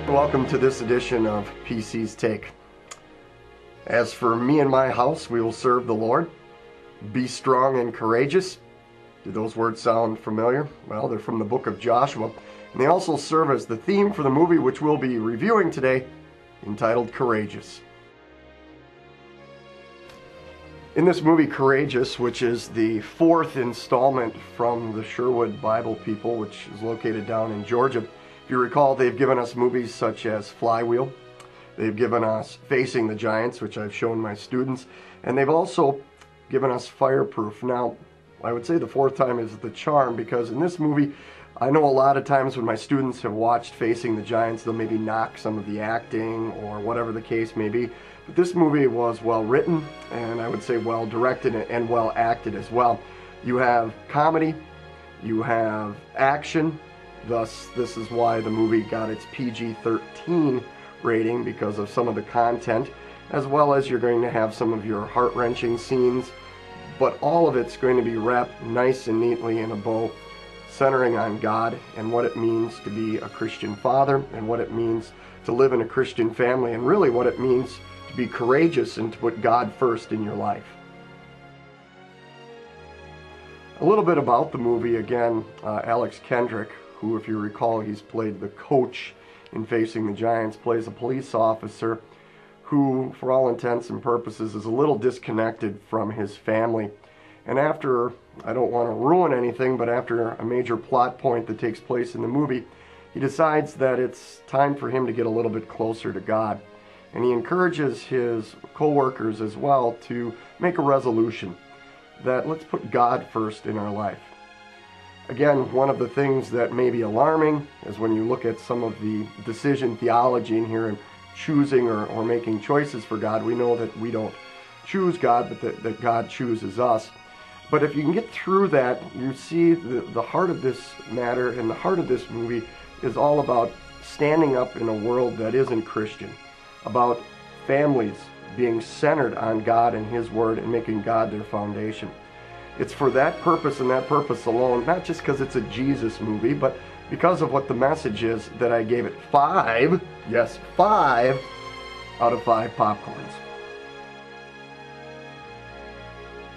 Welcome to this edition of PC's Take. As for me and my house, we will serve the Lord. Be strong and courageous. Do those words sound familiar? Well, they're from the book of Joshua, and they also serve as the theme for the movie which we'll be reviewing today, entitled Courageous. In this movie, Courageous, which is the fourth installment from the Sherwood Bible people, which is located down in Georgia, if you recall, they've given us movies such as Flywheel. They've given us Facing the Giants, which I've shown my students, and they've also given us Fireproof. Now, I would say the fourth time is the charm, because in this movie, I know a lot of times when my students have watched Facing the Giants, they'll maybe knock some of the acting or whatever the case may be. But this movie was well written, and I would say well directed and well acted as well. You have comedy, you have action, thus this is why the movie got its PG-13 rating, because of some of the content, as well as you're going to have some of your heart-wrenching scenes, but all of it's going to be wrapped nice and neatly in a bow, centering on God and what it means to be a Christian father, and what it means to live in a Christian family, and really what it means to be courageous and to put God first in your life. A little bit about the movie again. Alex Kendrick, who, if you recall, he's played the coach in Facing the Giants, plays a police officer who, for all intents and purposes, is a little disconnected from his family. And after, I don't want to ruin anything, but after a major plot point that takes place in the movie, he decides that it's time for him to get a little bit closer to God. And he encourages his co-workers as well to make a resolution that let's put God first in our life. Again, one of the things that may be alarming is when you look at some of the decision theology in here and choosing or making choices for God. We know that we don't choose God, but that God chooses us. But if you can get through that, you see the heart of this matter, and the heart of this movie is all about standing up in a world that isn't Christian, about families being centered on God and His Word and making God their foundation. It's for that purpose and that purpose alone, not just because it's a Jesus movie, but because of what the message is, that I gave it 5, yes, 5 out of 5 popcorns.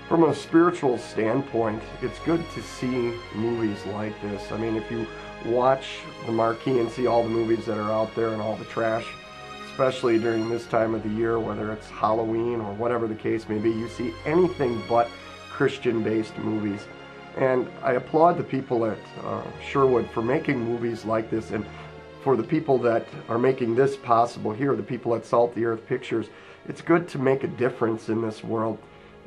From a spiritual standpoint, it's good to see movies like this. I mean, if you watch the marquee and see all the movies that are out there and all the trash, especially during this time of the year, whether it's Halloween or whatever the case may be, you see anything but Christian-based movies. And I applaud the people at Sherwood for making movies like this, and for the people that are making this possible here, the people at Salt the Earth Pictures. It's good to make a difference in this world,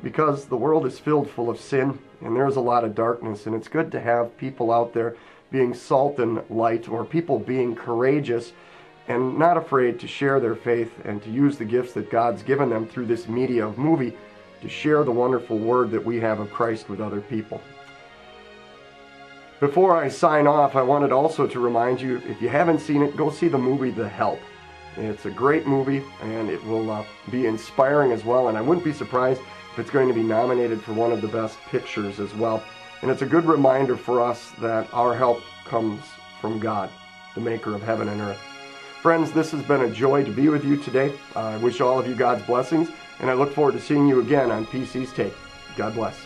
because the world is filled full of sin and there's a lot of darkness, and it's good to have people out there being salt and light, or people being courageous and not afraid to share their faith and to use the gifts that God's given them through this media of movie to share the wonderful word that we have of Christ with other people. Before I sign off, I wanted also to remind you, if you haven't seen it, go see the movie The Help. It's a great movie, and it will be inspiring as well, and I wouldn't be surprised if it's going to be nominated for one of the best pictures as well. And it's a good reminder for us that our help comes from God, the maker of heaven and earth. Friends, this has been a joy to be with you today. I wish all of you God's blessings, and I look forward to seeing you again on PC's Take. God bless.